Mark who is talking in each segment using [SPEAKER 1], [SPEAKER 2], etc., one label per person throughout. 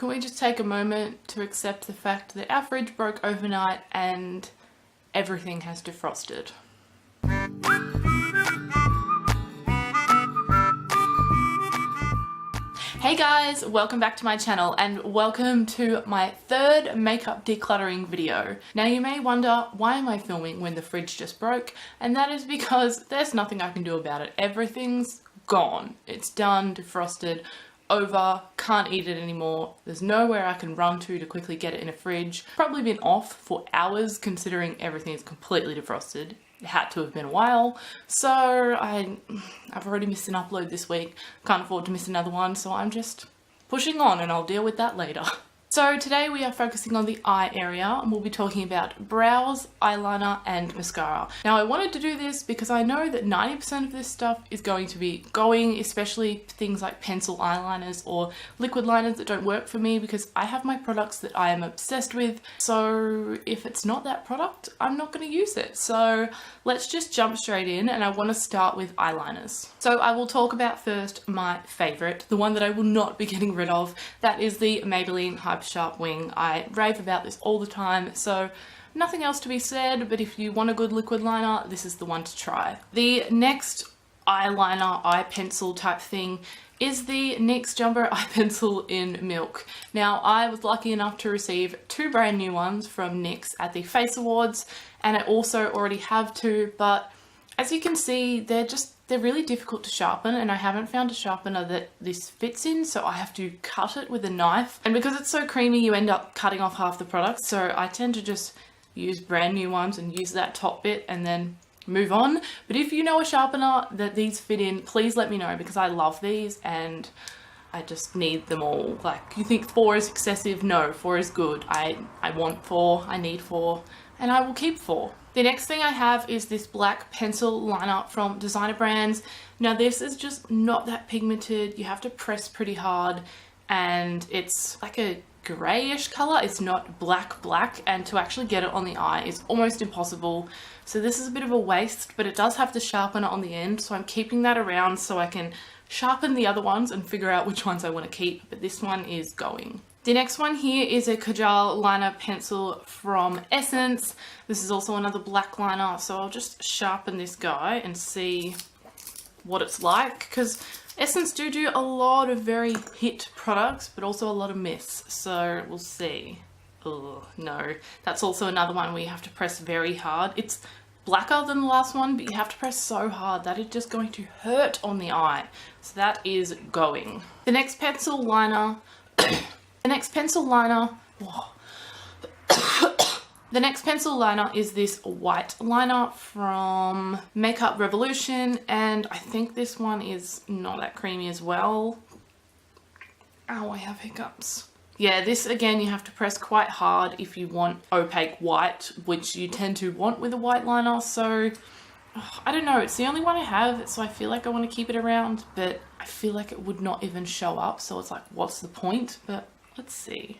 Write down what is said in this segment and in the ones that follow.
[SPEAKER 1] Can we just take a moment to accept the fact that our fridge broke overnight and everything has defrosted? Hey guys, welcome back to my channel and welcome to my third makeup decluttering video. Now you may wonder, why am I filming when the fridge just broke? And that is because there's nothing I can do about it. Everything's gone. It's done, defrosted, over, can't eat it anymore. There's nowhere I can run to quickly get it in a fridge. Probably been off for hours considering everything is completely defrosted. It had to have been a while, so I've already missed an upload this week, can't afford to miss another one, so I'm just pushing on and I'll deal with that later. So today we are focusing on the eye area and we'll be talking about brows, eyeliner and mascara. Now I wanted to do this because I know that 90% of this stuff is going to be going, especially things like pencil eyeliners or liquid liners that don't work for me because I have my products that I am obsessed with. So if it's not that product, I'm not going to use it. So let's just jump straight in, and I want to start with eyeliners. So I will talk about first my favorite, the one that I will not be getting rid of. That is the Maybelline Hyper Sharp Wing. I rave about this all the time, so nothing else to be said, but if you want a good liquid liner, this is the one to try. The next eyeliner, eye pencil type thing is the NYX Jumbo Eye Pencil in Milk. Now I was lucky enough to receive two brand new ones from NYX at the Face Awards, and I also already have two, but as you can see, they're really difficult to sharpen, and I haven't found a sharpener that this fits in, so I have to cut it with a knife. And because it's so creamy, you end up cutting off half the product, so I tend to just use brand new ones and use that top bit and then move on. But if you know a sharpener that these fit in, please let me know, because I love these and I just need them all. Like, you think 4 is excessive? No, 4 is good. I want 4, I need 4, and I will keep 4. The next thing I have is this black pencil liner from Designer Brands. Now this is just not that pigmented. You have to press pretty hard and it's like a grayish color. It's not black, and to actually get it on the eye is almost impossible. So this is a bit of a waste, but it does have the sharpener on the end, so I'm keeping that around so I can sharpen the other ones and figure out which ones I want to keep, but this one is going. The next one here is a Kajal liner pencil from Essence. This is also another black liner, so I'll just sharpen this guy and see what it's like, because Essence do a lot of very hit products, but also a lot of miss, so we'll see. Oh no, that's also another one where you have to press very hard. It's blacker than the last one, but you have to press so hard that it's just going to hurt on the eye. So that is going. The next pencil liner The next pencil liner is this white liner from Makeup Revolution, and I think this one is not that creamy as well. Oh, I have hiccups. Yeah, this again, you have to press quite hard if you want opaque white, which you tend to want with a white liner, so I don't know, it's the only one I have, so I feel like I want to keep it around, but I feel like it would not even show up, so it's like, what's the point? But let's see.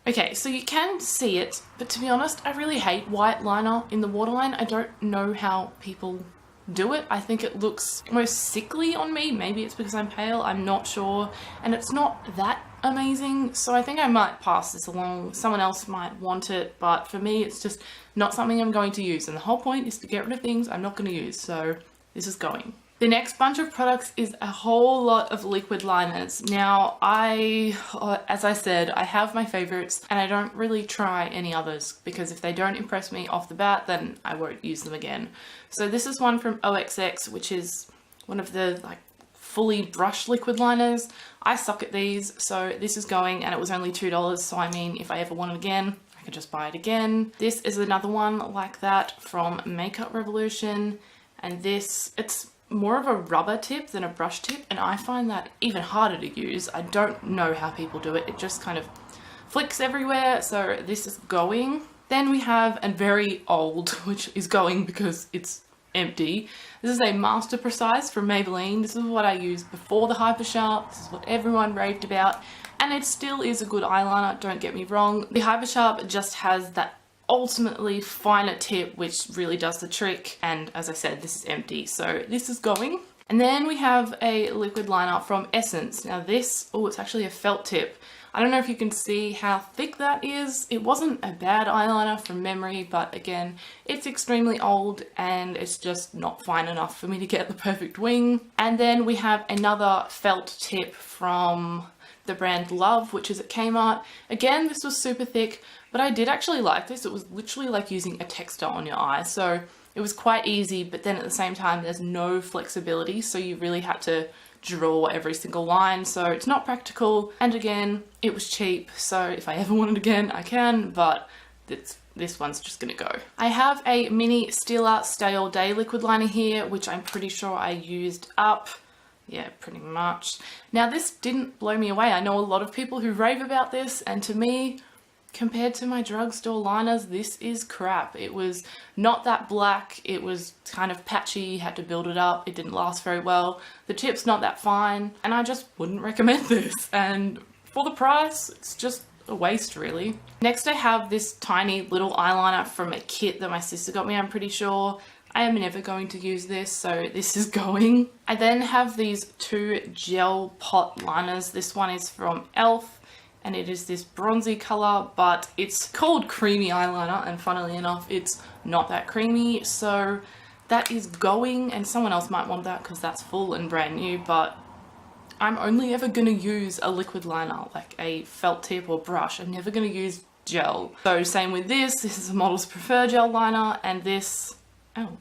[SPEAKER 1] Okay, so you can see it, but to be honest, I really hate white liner in the waterline. I don't know how people do it. I think it looks almost sickly on me. Maybe it's because I'm pale, I'm not sure. And it's not that amazing, so I think I might pass this along. Someone else might want it, but for me, it's just not something I'm going to use. And the whole point is to get rid of things I'm not going to use, so this is going. The next bunch of products is a whole lot of liquid liners. Now, as I said, I have my favorites and I don't really try any others because if they don't impress me off the bat, then I won't use them again. So this is one from OXX, which is one of the like fully brushed liquid liners. I suck at these, so this is going, and it was only $2, so I mean, if I ever want it again, I could just buy it again. This is another one like that from Makeup Revolution, and this, it's more of a rubber tip than a brush tip, and I find that even harder to use. I don't know how people do it. It just kind of flicks everywhere, so this is going. Then we have a very old, which is going because it's empty. This is a Master Precise from Maybelline. This is what I used before the Hyper Sharp. This is what everyone raved about, and it still is a good eyeliner, don't get me wrong. The Hyper Sharp just has that ultimately finer tip which really does the trick, and as I said, this is empty, so this is going. And then we have a liquid liner from Essence. Now this, oh, it's actually a felt tip. I don't know if you can see how thick that is. It wasn't a bad eyeliner from memory, but again, it's extremely old and it's just not fine enough for me to get the perfect wing. And then we have another felt tip from the brand Love, which is at Kmart. Again, this was super thick, but I did actually like this. It was literally like using a texter on your eye. So it was quite easy, but then at the same time, there's no flexibility. So you really had to draw every single line. So it's not practical. And again, it was cheap. So if I ever want it again, I can, but this one's just gonna go. I have a mini Stila Stay All Day liquid liner here, which I'm pretty sure I used up. Yeah, pretty much. Now this didn't blow me away. I know a lot of people who rave about this, and to me, compared to my drugstore liners, this is crap. It was not that black. It was kind of patchy. You had to build it up. It didn't last very well. The tip's not that fine, and I just wouldn't recommend this. And for the price, it's just a waste, really. Next, I have this tiny little eyeliner from a kit that my sister got me, I'm pretty sure. I am never going to use this, so this is going. I then have these two gel pot liners. This one is from e.l.f. and it is this bronzy color, but it's called creamy eyeliner, and funnily enough, it's not that creamy, so that is going, and someone else might want that because that's full and brand new, but I'm only ever gonna use a liquid liner, like a felt tip or brush. I'm never gonna use gel. So same with this. This is a Models Prefer gel liner, and this, oh,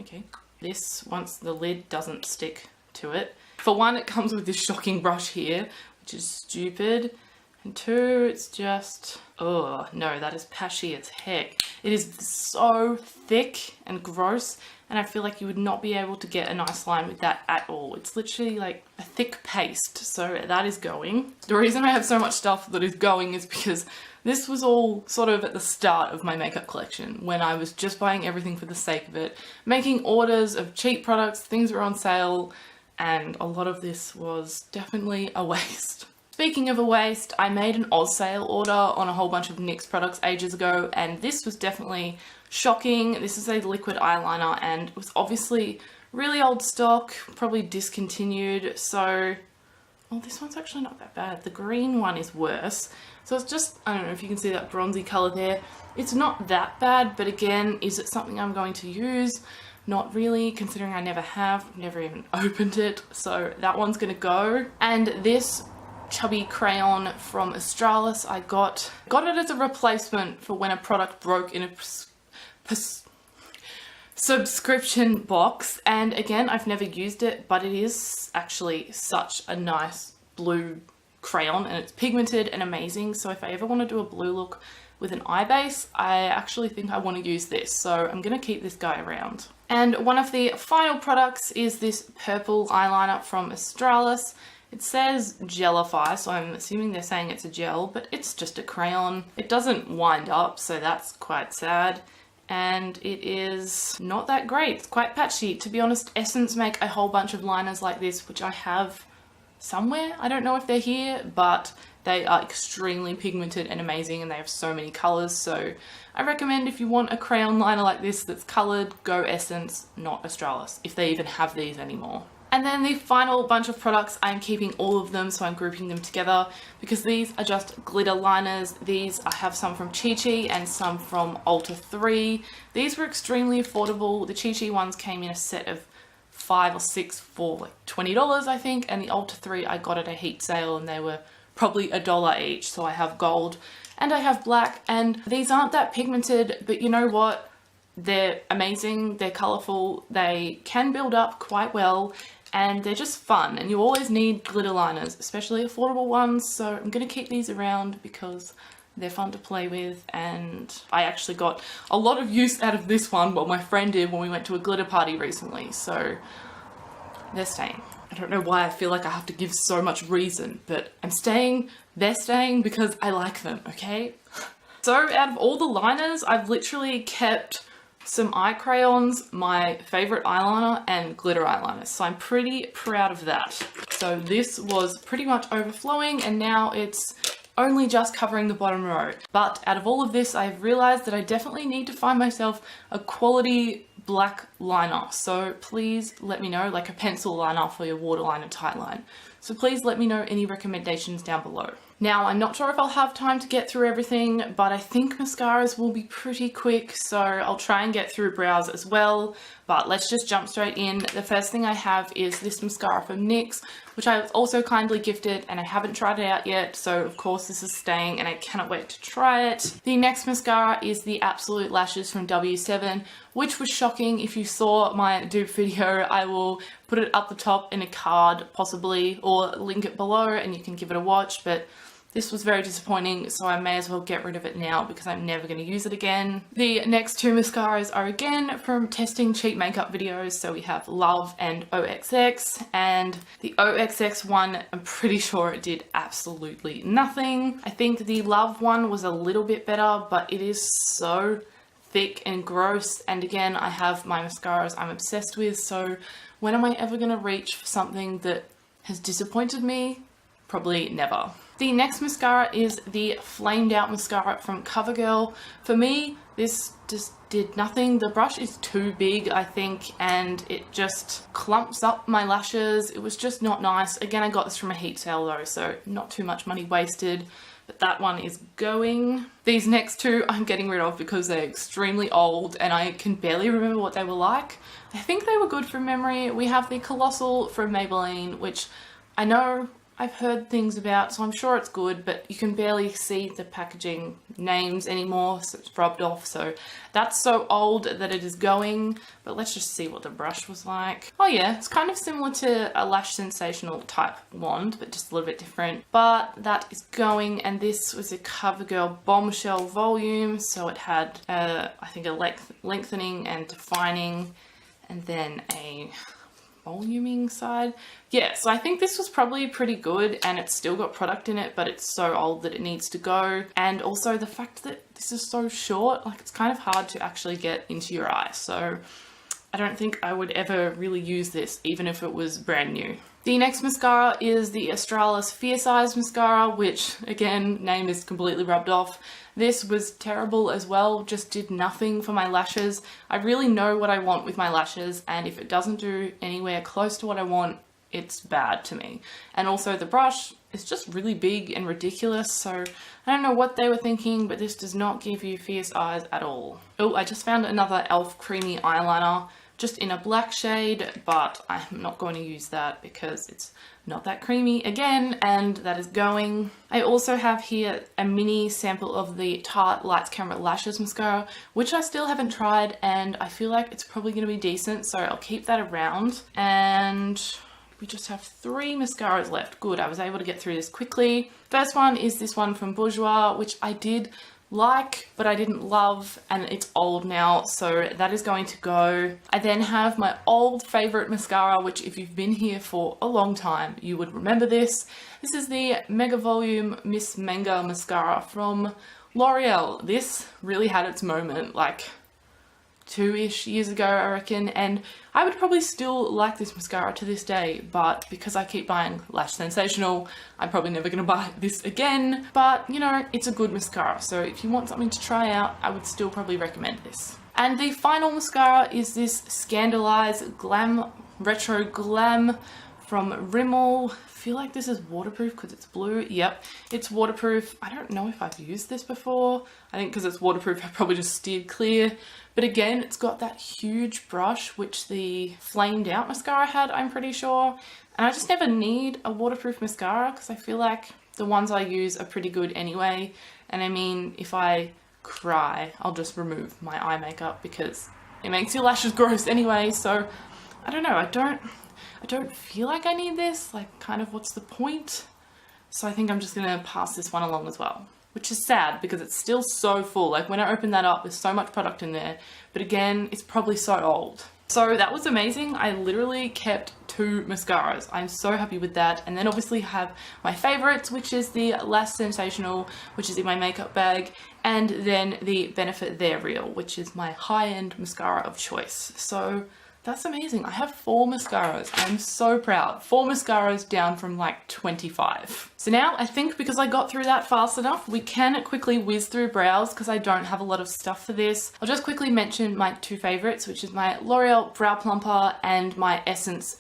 [SPEAKER 1] okay. This, once the lid doesn't stick to it. For one, it comes with this shocking brush here, which is stupid. And two, it's just, oh no, that is patchy as heck. It is so thick and gross, and I feel like you would not be able to get a nice line with that at all. It's literally like a thick paste, so that is going. The reason I have so much stuff that is going is because this was all sort of at the start of my makeup collection, when I was just buying everything for the sake of it, making orders of cheap products, things were on sale, and a lot of this was definitely a waste. Speaking of a waste, I made an Oz sale order on a whole bunch of NYX products ages ago, and this was definitely shocking. This is a liquid eyeliner, and it was obviously really old stock, probably discontinued, so... well, this one's actually not that bad. The green one is worse. So it's just, I don't know if you can see that bronzy colour there. It's not that bad, but again, is it something I'm going to use? Not really, considering I never have, never even opened it, so that one's gonna go. And this chubby crayon from Australis, I got it as a replacement for when a product broke in a subscription box, and again, I've never used it, but it is actually such a nice blue crayon, and it's pigmented and amazing. So if I ever want to do a blue look with an eye base, I actually think I want to use this, so I'm gonna keep this guy around. And one of the final products is this purple eyeliner from Australis. It says gelify, so I'm assuming they're saying it's a gel, but it's just a crayon. It doesn't wind up, so that's quite sad. And it is not that great. It's quite patchy. To be honest, Essence make a whole bunch of liners like this, which I have somewhere. I don't know if they're here, but they are extremely pigmented and amazing, and they have so many colors. So I recommend if you want a crayon liner like this that's colored, go Essence, not Australis, if they even have these anymore. And then the final bunch of products, I'm keeping all of them, so I'm grouping them together because these are just glitter liners. These, I have some from Chi Chi and some from Ulta 3. These were extremely affordable. The Chi Chi ones came in a set of 5 or 6 for like $20, I think, and the Ulta 3 I got at a heat sale and they were probably $1 each. So I have gold and I have black, and these aren't that pigmented, but you know what? They're amazing, they're colourful, they can build up quite well, and they're just fun, and you always need glitter liners, especially affordable ones, so I'm going to keep these around because they're fun to play with, and I actually got a lot of use out of this one, what my friend did when we went to a glitter party recently, so they're staying. I don't know why I feel like I have to give so much reason, but I'm staying, they're staying because I like them, okay? So out of all the liners, I've literally kept some eye crayons, my favorite eyeliner, and glitter eyeliners. So I'm pretty proud of that. So this was pretty much overflowing, and now it's only just covering the bottom row. But out of all of this, I've realized that I definitely need to find myself a quality black liner. So please let me know, like a pencil liner for your waterline and tightline. So please let me know any recommendations down below. Now, I'm not sure if I'll have time to get through everything, but I think mascaras will be pretty quick, so I'll try and get through brows as well. But let's just jump straight in. The first thing I have is this mascara from NYX, which I was also kindly gifted, and I haven't tried it out yet, so of course this is staying and I cannot wait to try it. The next mascara is the Absolute Lashes from W7, which was shocking. If you saw my dupe video, I will put it up the top in a card possibly, or link it below and you can give it a watch, but this was very disappointing, so I may as well get rid of it now because I'm never going to use it again. The next two mascaras are again from testing cheap makeup videos, so we have Love and OXX, and the OXX one, I'm pretty sure it did absolutely nothing. I think the Love one was a little bit better, but it is so thick and gross, and again, I have my mascaras I'm obsessed with, so when am I ever going to reach for something that has disappointed me? Probably never. The next mascara is the Flamed Out mascara from CoverGirl. For me, this just did nothing. The brush is too big, I think, and it just clumps up my lashes. It was just not nice. Again, I got this from a heat sale though, so not too much money wasted, but that one is going. These next two I'm getting rid of because they're extremely old and I can barely remember what they were like. I think they were good from memory. We have the Colossal from Maybelline, which I know I've heard things about, so I'm sure it's good, but you can barely see the packaging names anymore, so it's rubbed off, so that's so old that it is going. But let's just see what the brush was like. Oh yeah, it's kind of similar to a Lash Sensational type wand, but just a little bit different. But that is going, and this was a CoverGirl Bombshell volume, so it had, I think, a lengthening and defining, and then a voluming side. Yeah, so I think this was probably pretty good, and it's still got product in it, but it's so old that it needs to go. And also the fact that this is so short, like it's kind of hard to actually get into your eye, so I don't think I would ever really use this even if it was brand new. The next mascara is the Australis Fierce Eyes mascara, which again, name is completely rubbed off. This was terrible as well, just did nothing for my lashes. I really know what I want with my lashes, and if it doesn't do anywhere close to what I want, it's bad to me. And also the brush is just really big and ridiculous, so I don't know what they were thinking, but this does not give you fierce eyes at all. Oh, I just found another e.l.f. creamy eyeliner, just in a black shade, but I'm not going to use that because it's not that creamy again, and that is going. I also have here a mini sample of the Tarte Lights Camera Lashes mascara, which I still haven't tried, and I feel like it's probably going to be decent, so I'll keep that around. And we just have 3 mascaras left. Good, I was able to get through this quickly. First one is this one from Bourjois, which I did like, but I didn't love, and it's old now, so that is going to go. I then have my old favorite mascara, which if you've been here for a long time, you would remember this. This is the Mega Volume Miss Manga mascara from L'Oreal. This really had its moment, like 2-ish years ago, I reckon, and I would probably still like this mascara to this day, but because I keep buying Lash Sensational, I'm probably never going to buy this again. But you know, it's a good mascara, so if you want something to try out, I would still probably recommend this. And the final mascara is this Scandalize Glam Retro Glam from Rimmel. I feel like this is waterproof because it's blue. Yep, it's waterproof. I don't know if I've used this before. I think because it's waterproof, I probably just steered clear. But again, it's got that huge brush, which the Flamed Out mascara had, I'm pretty sure. And I just never need a waterproof mascara because I feel like the ones I use are pretty good anyway. And I mean, if I cry, I'll just remove my eye makeup because it makes your lashes gross anyway. So I don't know, I don't feel like I need this, like kind of what's the point? So I think I'm just gonna pass this one along as well, which is sad because it's still so full. Like when I open that up, there's so much product in there, but again, it's probably so old. So that was amazing. I literally kept 2 mascaras. I'm so happy with that. And then obviously have my favorites, which is the Lash Sensational, which is in my makeup bag, and then the Benefit They're Real, which is my high-end mascara of choice. So That's amazing. I have 4 mascaras. I'm so proud. 4 mascaras down from like 25. So now I think because I got through that fast enough, we can quickly whiz through brows because I don't have a lot of stuff for this. I'll just quickly mention my 2 favorites, which is my L'Oreal Brow Plumper and my Essence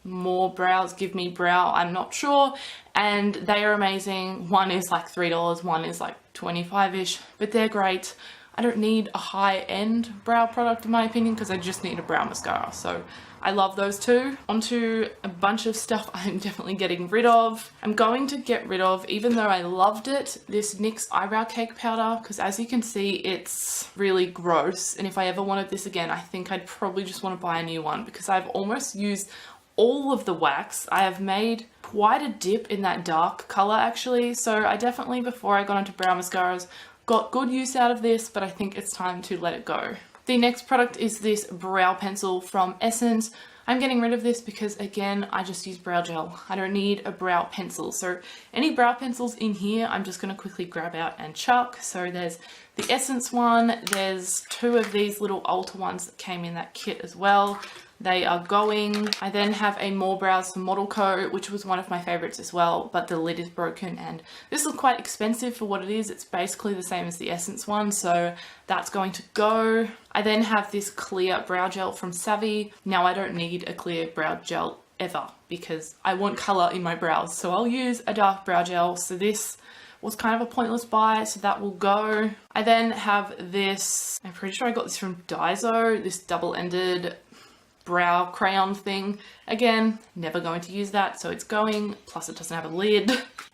[SPEAKER 1] More Brows Give Me Brow, I'm not sure. And they are amazing. One is like $3, one is like 25-ish, but they're great. I don't need a high-end brow product in my opinion because I just need a brow mascara. So I love those 2. Onto a bunch of stuff I'm definitely getting rid of. I'm going to get rid of, even though I loved it, this NYX eyebrow cake powder because as you can see it's really gross, and if I ever wanted this again I think I'd probably just want to buy a new one because I've almost used all of the wax. I have made quite a dip in that dark color actually, so I definitely, before I got into brow mascaras, got good use out of this, but I think it's time to let it go. The next product is this brow pencil from Essence. I'm getting rid of this because again, I just use brow gel. I don't need a brow pencil. So any brow pencils in here, I'm just going to quickly grab out and chuck. So there's the Essence one. There's 2 of these little Ulta ones that came in that kit as well. They are going. I then have a More Brows Model Co, which was one of my favorites as well, but the lid is broken and this is quite expensive for what it is. It's basically the same as the Essence one, so that's going to go. I then have this clear brow gel from Savvy. Now I don't need a clear brow gel ever because I want color in my brows, so I'll use a dark brow gel. So this was kind of a pointless buy, so that will go. I then have this, I'm pretty sure I got this from Daiso, this double-ended brow crayon thing. Again, never going to use that, so it's going, plus it doesn't have a lid.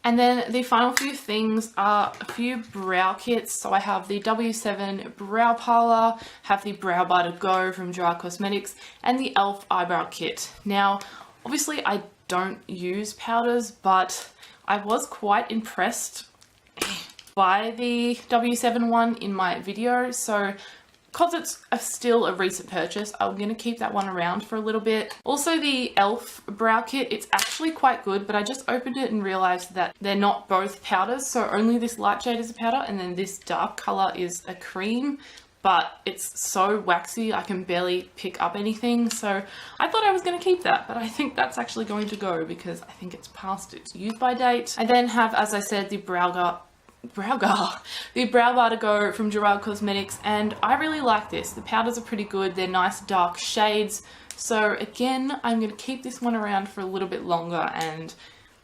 [SPEAKER 1] And then the final few things are a few brow kits. So I have the W7 Brow Parlor, have the Brow Bar to Go from Dry Cosmetics, and the e.l.f. Eyebrow Kit. Now, obviously I don't use powders, but I was quite impressed by the W7 one in my video, so because it's still a recent purchase, I'm going to keep that one around for a little bit. Also the e.l.f. brow kit, it's actually quite good, but I just opened it and realized that they're not both powders, so only this light shade is a powder and then this dark color is a cream, but it's so waxy I can barely pick up anything, so I thought I was going to keep that, but I think that's actually going to go because I think it's past its use by date. I then have, as I said, the Brow Bar to Go from Dry Cosmetics, and I really like this. The powders are pretty good, they're nice dark shades, so again I'm going to keep this one around for a little bit longer, and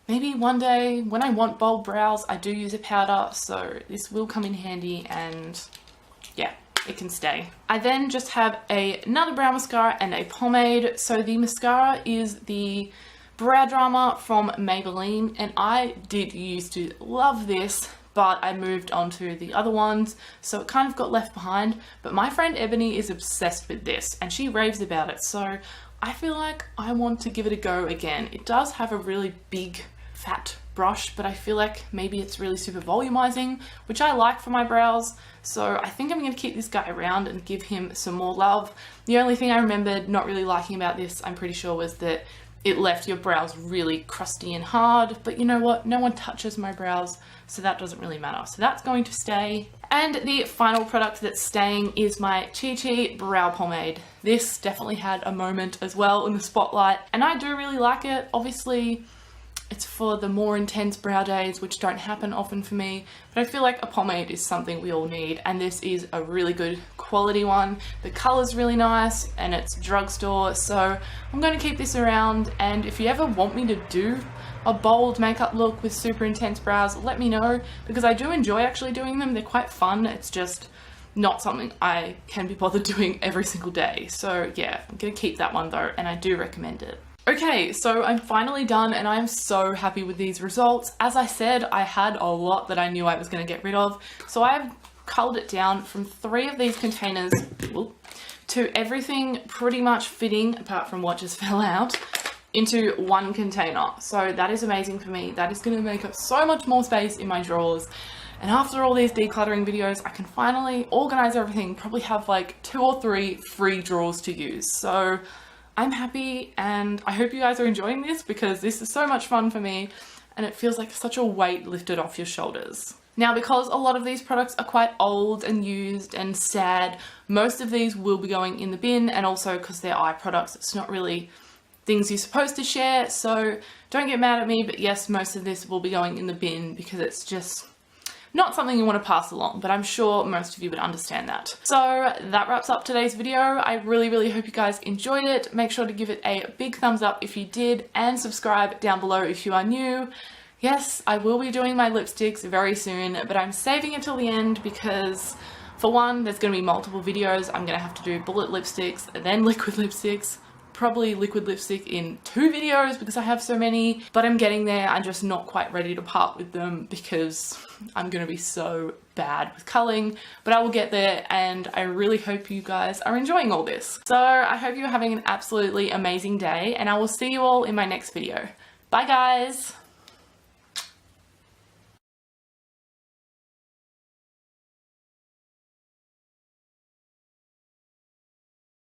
[SPEAKER 1] maybe one day when I want bold brows I do use a powder, so this will come in handy, and yeah, it can stay. I then just have another brow mascara and a pomade. So the mascara is the Brow Drama from Maybelline, and I did used to love this, but I moved on to the other ones, so it kind of got left behind. But my friend Ebony is obsessed with this and she raves about it, so I feel like I want to give it a go again. It does have a really big fat brush, but I feel like maybe it's really super volumizing, which I like for my brows, so I think I'm going to keep this guy around and give him some more love. The only thing I remembered not really liking about this, I'm pretty sure, was that it left your brows really crusty and hard, but you know what, no one touches my brows, so that doesn't really matter. So that's going to stay. And the final product that's staying is my Chi Chi Brow Pomade. This definitely had a moment as well in the spotlight, and I do really like it. Obviously, it's for the more intense brow days, which don't happen often for me, but I feel like a pomade is something we all need, and this is a really good quality one. The color's really nice, and it's drugstore, so I'm going to keep this around, and if you ever want me to do a bold makeup look with super intense brows, let me know, because I do enjoy actually doing them. They're quite fun. It's just not something I can be bothered doing every single day. So yeah, I'm going to keep that one though, and I do recommend it. Okay, so I'm finally done and I'm so happy with these results. As I said, I had a lot that I knew I was going to get rid of, so I've culled it down from 3 of these containers to everything pretty much fitting, apart from what just fell out, into 1 container. So that is amazing for me. That is going to make up so much more space in my drawers. And after all these decluttering videos, I can finally organize everything, probably have like 2 or 3 free drawers to use. So I'm happy, and I hope you guys are enjoying this because this is so much fun for me and it feels like such a weight lifted off your shoulders. Now, because a lot of these products are quite old and used and sad, most of these will be going in the bin, and also because they're eye products, it's not really things you're supposed to share, so don't get mad at me, but yes, most of this will be going in the bin because it's just not something you want to pass along, but I'm sure most of you would understand that. So that wraps up today's video. I really hope you guys enjoyed it. Make sure to give it a big thumbs up if you did, and subscribe down below if you are new. Yes, I will be doing my lipsticks very soon, but I'm saving it till the end because, for one, there's going to be multiple videos. I'm going to have to do bullet lipsticks, then liquid lipsticks, probably liquid lipstick in 2 videos because I have so many, but I'm getting there. I'm just not quite ready to part with them because I'm going to be so bad with culling, but I will get there, and I really hope you guys are enjoying all this. So I hope you're having an absolutely amazing day, and I will see you all in my next video. Bye guys!